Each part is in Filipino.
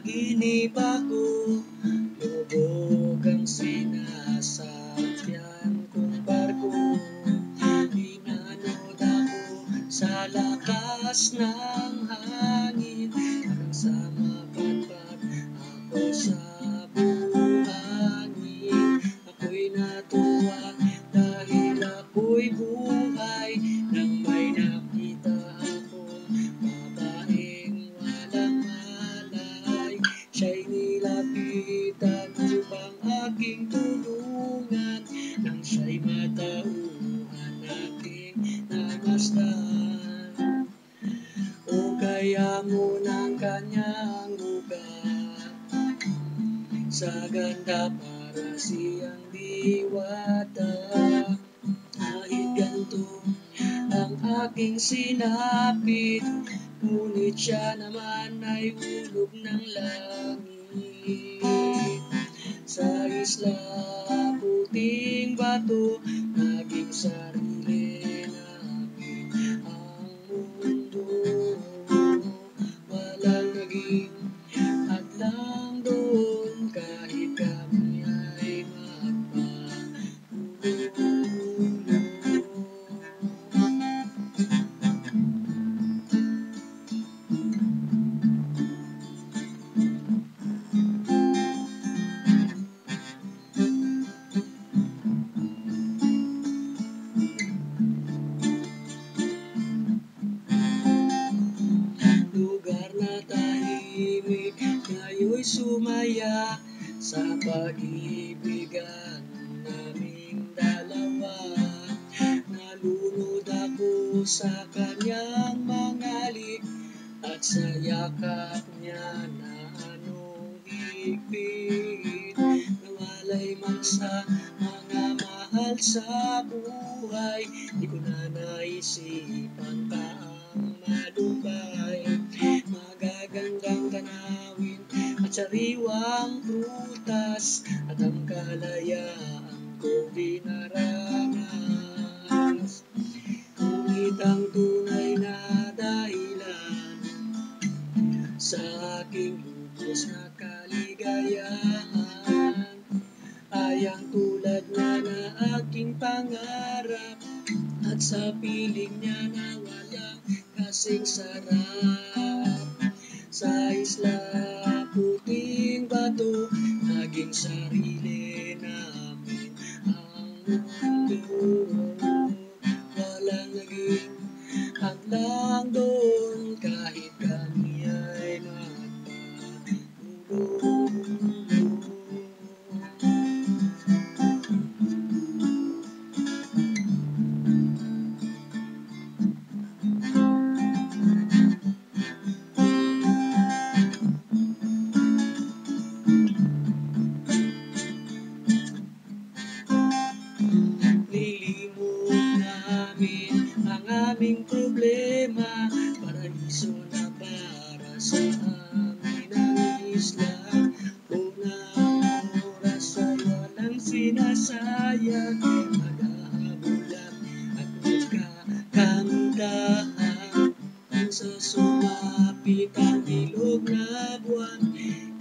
panaginip ako, lubog ang sinasakyan kong barko. Hinanod ako sa lakas ng hangin, hanggang sa mapadpad ako sa buhangin. Ako'y natuwa dahil ako'y buhay, nang may nakita akong babaeng walang malay. Siya'y nilapitan upang aking tulungan, nang siya'y matauhan aking namasdan. O kaya mo ng kanyang ugat, sa ganda para siyang diwata. Kahit ganito ang aking sinapit, ngunit siya naman ay hulog ng langit. Sa isla puting bato, naging sarili namin ang mundo. Walang naging hadlang doon, kahit kami ay magpahulog. Lugar na tahimik, ngayon'y sumaya sa pag-ibigan naming dalawa. Nalunod ako sa kanyang mga halik, at sa yakap niya na anong higpit. Nawalay man sa mga mahal sa buhay, di ko na naisipan pa ang malumbay. Magagandang tanawin at sariwang prutas, at ang kalayaan ko dinaranas. Ngunit ang tunay na dahilan sa aking lubos na kaligayahan ay ang tulad niya na aking pangarap, at sa piling niya na walang kasing sarap. Sa isla puting bato, naging sarili namin ang mundo. Walang naging hadlang doon, kahit kami ay magpahulog. Lilimot namin ang aming problema, paraiso na para sa amin ang isla. Unang oras ay walang sinasayang, mag-aabulan at magkakantahan. Sa sumapit ang ilog na buwan,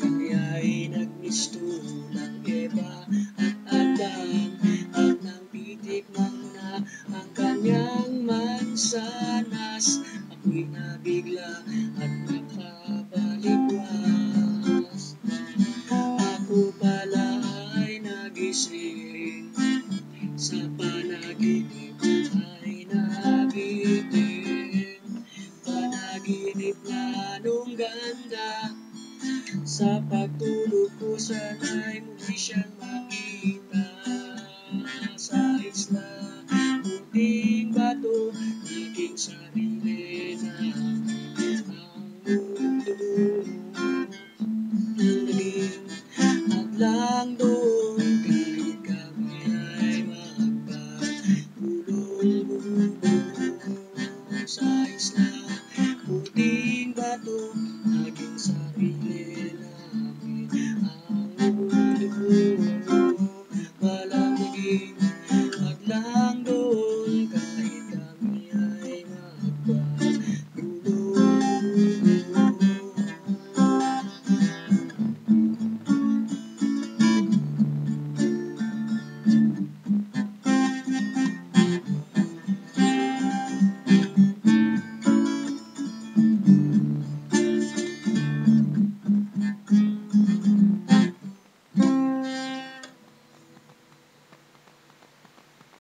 kami ay nagmistulang Eva at Adan. At nang titikman na ang kanyang mansanas, ako'y nabigla at napabaligwas. Ako pala ay nagising